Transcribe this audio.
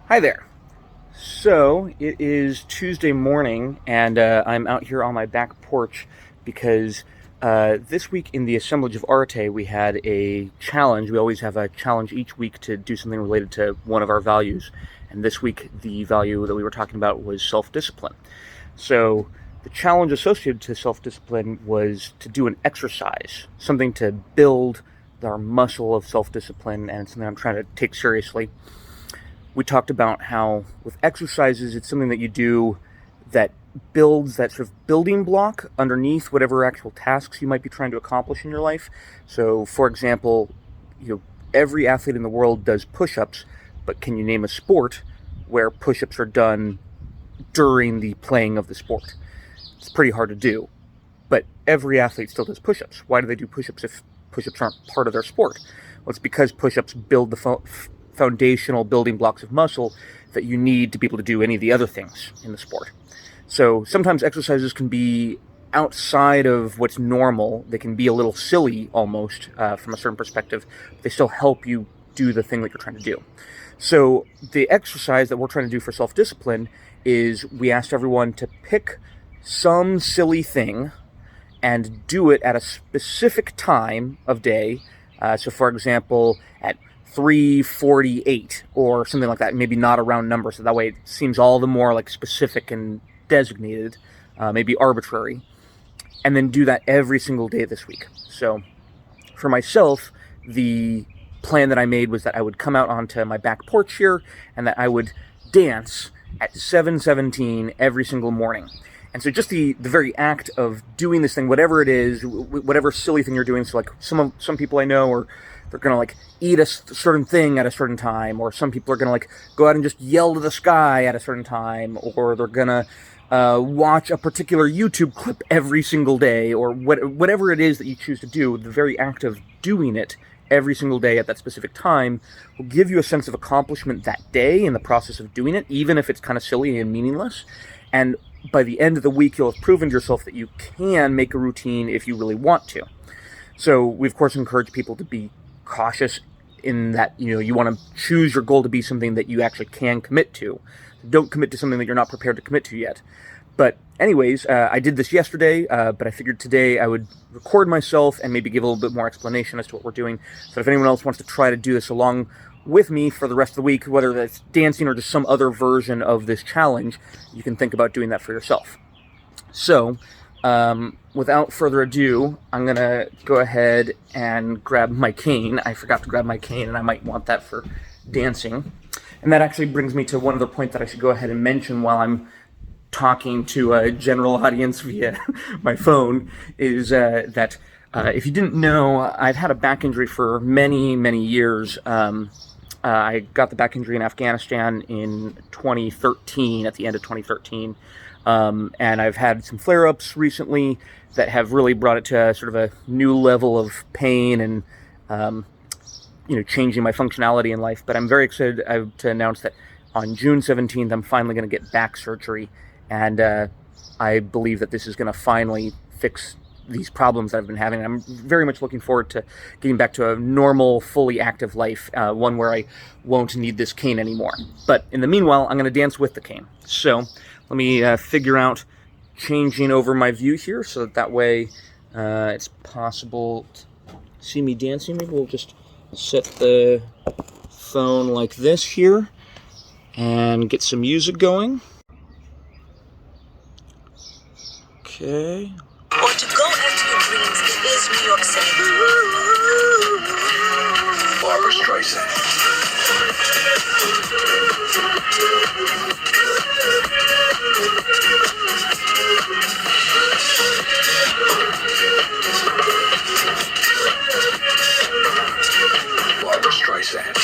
Hi there. So it is Tuesday morning, and I'm out here on my back porch because this week in the Assemblage of Areté we had a challenge. We always have a challenge each week to do something related to one of our values, and this week the value that we were talking about was self-discipline. So the challenge associated to self-discipline was to do an exercise, something to build our muscle of self-discipline, and it's something I'm trying to take seriously. We talked about how with exercises, it's something that you do that builds that sort of building block underneath whatever actual tasks you might be trying to accomplish in your life. So, for example, every athlete in the world does push-ups, but can you name a sport where push-ups are done during the playing of the sport? It's pretty hard to do, but every athlete still does push-ups. Why do they do push-ups if push-ups aren't part of their sport? Well, it's because push-ups build the foundational building blocks of muscle that you need to be able to do any of the other things in the sport. So sometimes exercises can be outside of what's normal. They can be a little silly almost from a certain perspective. But they still help you do the thing that you're trying to do. So the exercise that we're trying to do for self-discipline is we asked everyone to pick some silly thing and do it at a specific time of day. So for example, at 3:48 or something like that, maybe not a round number, so that way it seems all the more like specific and designated, maybe arbitrary, and then do that every single day this week. So for myself, the plan that I made was that I would come out onto my back porch here and that I would dance at 7:17 every single morning. And so just the very act of doing this thing, whatever it is, whatever silly thing you're doing, so like some people I know are they're going to like eat a certain thing at a certain time, or some people are going to like go out and just yell to the sky at a certain time, or they're going to watch a particular YouTube clip every single day, or whatever it is that you choose to do. The very act of doing it every single day at that specific time will give you a sense of accomplishment that day in the process of doing it, even if it's kind of silly and meaningless. And by the end of the week, you'll have proven to yourself that you can make a routine if you really want to. So we, of course, encourage people to be cautious in that, you want to choose your goal to be something that you actually can commit to. Don't commit to something that you're not prepared to commit to yet. But anyways, I did this yesterday, but I figured today I would record myself and maybe give a little bit more explanation as to what we're doing. So if anyone else wants to try to do this along with me for the rest of the week, whether that's dancing or just some other version of this challenge, you can think about doing that for yourself. So, without further ado, I'm going to go ahead and grab my cane. I forgot to grab my cane, and I might want that for dancing. And that actually brings me to one other point that I should go ahead and mention while I'm talking to a general audience via my phone, is that if you didn't know, I've had a back injury for many, many years. I got the back injury in Afghanistan in 2013, at the end of 2013. And I've had some flare-ups recently that have really brought it to sort of a new level of pain and, changing my functionality in life. But I'm very excited to announce that on June 17th, I'm finally going to get back surgery. And I believe that this is going to finally fix these problems that I've been having. I'm very much looking forward to getting back to a normal, fully active life, one where I won't need this cane anymore. But in the meanwhile, I'm going to dance with the cane. So let me figure out changing over my view here so that way it's possible to see me dancing. Maybe we'll just set the phone like this here and get some music going. Okay. Or to go after your dreams, it is New York City. Barbara Streisand. Barbara Streisand.